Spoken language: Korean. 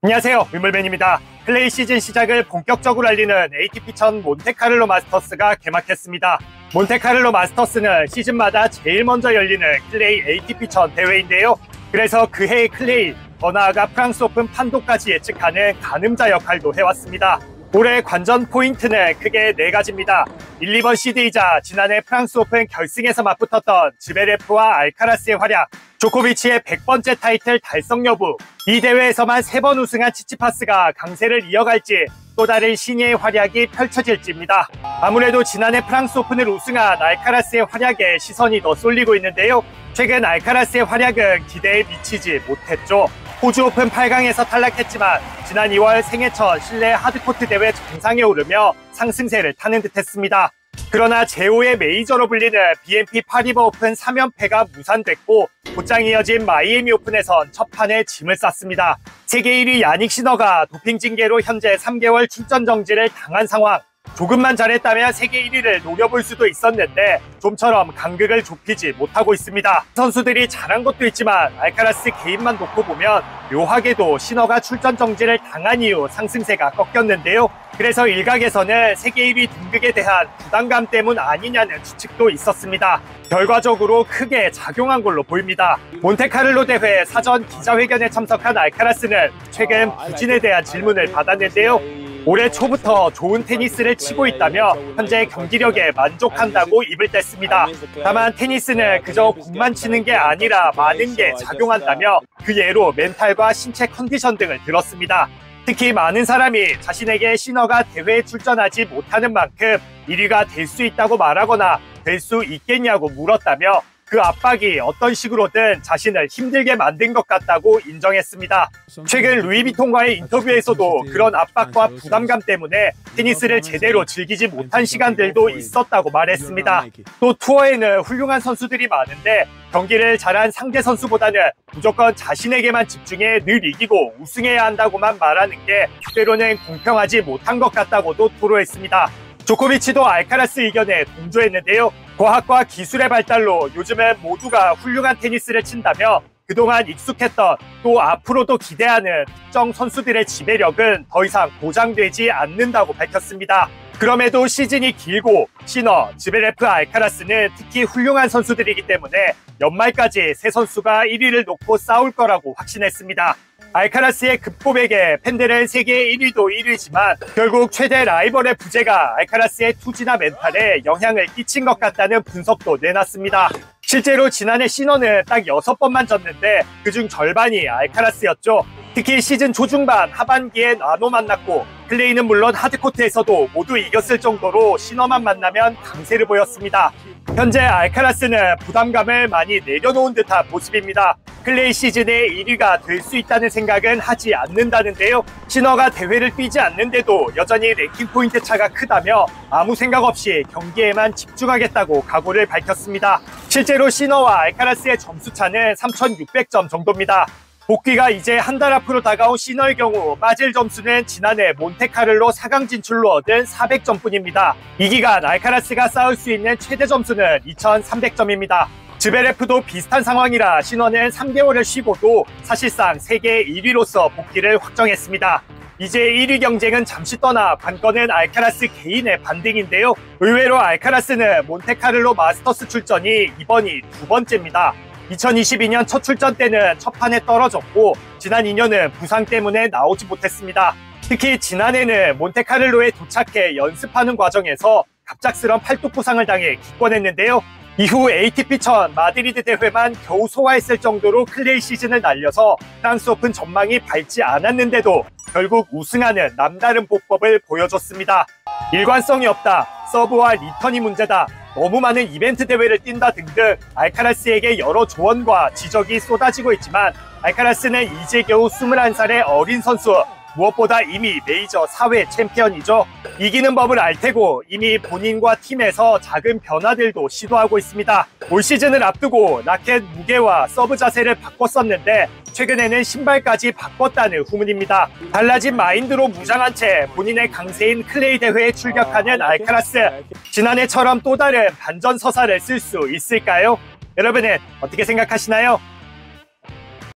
안녕하세요, 윈블맨입니다. 클레이 시즌 시작을 본격적으로 알리는 ATP1000 몬테카를로 마스터스가 개막했습니다. 몬테카를로 마스터스는 시즌마다 제일 먼저 열리는 클레이 ATP1000 대회인데요. 그래서 그 해의 클레이, 더 나아가 프랑스 오픈 판도까지 예측하는 가늠자 역할도 해왔습니다. 올해 관전 포인트는 크게 4가지입니다. 1, 2번 시드이자 지난해 프랑스 오픈 결승에서 맞붙었던 즈베레프와 알카라스의 활약, 조코비치의 100번째 타이틀 달성 여부, 이 대회에서만 3번 우승한 치치파스가 강세를 이어갈지 또 다른 신예의 활약이 펼쳐질지입니다. 아무래도 지난해 프랑스 오픈을 우승한 알카라스의 활약에 시선이 더 쏠리고 있는데요. 최근 알카라스의 활약은 기대에 미치지 못했죠. 호주 오픈 8강에서 탈락했지만 지난 2월 생애 첫 실내 하드코트 대회 정상에 오르며 상승세를 타는 듯했습니다. 그러나 제5의 메이저로 불리는 BNP 파리바 오픈 3연패가 무산됐고 곧장 이어진 마이애미 오픈에선 첫 판에 짐을 쌌습니다. 세계 1위 야닉 시너가 도핑 징계로 현재 3개월 출전 정지를 당한 상황. 조금만 잘했다면 세계 1위를 노려볼 수도 있었는데 좀처럼 간극을 좁히지 못하고 있습니다. 선수들이 잘한 것도 있지만 알카라스 개인만 놓고 보면 묘하게도 시너가 출전 정지를 당한 이후 상승세가 꺾였는데요. 그래서 일각에서는 세계 1위 등극에 대한 부담감 때문 아니냐는 추측도 있었습니다. 결과적으로 크게 작용한 걸로 보입니다. 몬테카를로 대회 사전 기자회견에 참석한 알카라스는 최근 부진에 대한 질문을 받았는데요. 올해 초부터 좋은 테니스를 치고 있다며 현재 경기력에 만족한다고 입을 뗐습니다. 다만 테니스는 그저 공만 치는 게 아니라 많은 게 작용한다며 그 예로 멘탈과 신체 컨디션 등을 들었습니다. 특히 많은 사람이 자신에게 시너가 대회에 출전하지 못하는 만큼 1위가 될 수 있다고 말하거나 될 수 있겠냐고 물었다며 그 압박이 어떤 식으로든 자신을 힘들게 만든 것 같다고 인정했습니다. 최근 루이비통과의 인터뷰에서도 그런 압박과 부담감 때문에 테니스를 제대로 즐기지 못한 시간들도 있었다고 말했습니다. 또 투어에는 훌륭한 선수들이 많은데 경기를 잘한 상대 선수보다는 무조건 자신에게만 집중해 늘 이기고 우승해야 한다고만 말하는 게 때로는 공평하지 못한 것 같다고도 토로했습니다. 조코비치도 알카라스 의견에 동조했는데요. 과학과 기술의 발달로 요즘은 모두가 훌륭한 테니스를 친다며 그동안 익숙했던 또 앞으로도 기대하는 특정 선수들의 지배력은 더 이상 보장되지 않는다고 밝혔습니다. 그럼에도 시즌이 길고 시너, 즈베레프, 알카라스는 특히 훌륭한 선수들이기 때문에 연말까지 세 선수가 1위를 놓고 싸울 거라고 확신했습니다. 알카라스의 급고백에 팬들은 세계 1위도 1위지만 결국 최대 라이벌의 부재가 알카라스의 투지나 멘탈에 영향을 끼친 것 같다는 분석도 내놨습니다. 실제로 지난해 시너는 딱 6번만 졌는데 그중 절반이 알카라스였죠. 특히 시즌 초중반 하반기에 나노 만났고 클레이는 물론 하드코트에서도 모두 이겼을 정도로 시너만 만나면 강세를 보였습니다. 현재 알카라스는 부담감을 많이 내려놓은 듯한 모습입니다. 클레이 시즌에 1위가 될 수 있다는 생각은 하지 않는다는데요. 시너가 대회를 뛰지 않는데도 여전히 랭킹 포인트 차가 크다며 아무 생각 없이 경기에만 집중하겠다고 각오를 밝혔습니다. 실제로 시너와 알카라스의 점수 차는 3,600점 정도입니다. 복귀가 이제 한 달 앞으로 다가온 시너의 경우 빠질 점수는 지난해 몬테카를로 4강 진출로 얻은 400점뿐입니다. 이 기간 알카라스가 쌓을 수 있는 최대 점수는 2,300점입니다. 즈베레프도 비슷한 상황이라 시너는 3개월을 쉬고도 사실상 세계 1위로서 복귀를 확정했습니다. 이제 1위 경쟁은 잠시 떠나 관건은 알카라스 개인의 반등인데요. 의외로 알카라스는 몬테카를로 마스터스 출전이 이번이 2번째입니다. 2022년 첫 출전 때는 첫 판에 떨어졌고 지난 2년은 부상 때문에 나오지 못했습니다. 특히 지난해는 몬테카를로에 도착해 연습하는 과정에서 갑작스런 팔뚝 부상을 당해 기권했는데요. 이후 ATP1000 마드리드 대회만 겨우 소화했을 정도로 클레이 시즌을 날려서 프랑스 오픈 전망이 밝지 않았는데도 결국 우승하는 남다른 보법을 보여줬습니다. 일관성이 없다, 서브와 리턴이 문제다, 너무 많은 이벤트 대회를 뛴다 등등 알카라스에게 여러 조언과 지적이 쏟아지고 있지만 알카라스는 이제 겨우 21살의 어린 선수, 무엇보다 이미 메이저 4회 챔피언이죠. 이기는 법을 알 테고 이미 본인과 팀에서 작은 변화들도 시도하고 있습니다. 올 시즌을 앞두고 라켓 무게와 서브 자세를 바꿨었는데 최근에는 신발까지 바꿨다는 후문입니다. 달라진 마인드로 무장한 채 본인의 강세인 클레이 대회에 출격하는 알카라스. 지난해처럼 또 다른 반전 서사를 쓸 수 있을까요? 여러분은 어떻게 생각하시나요?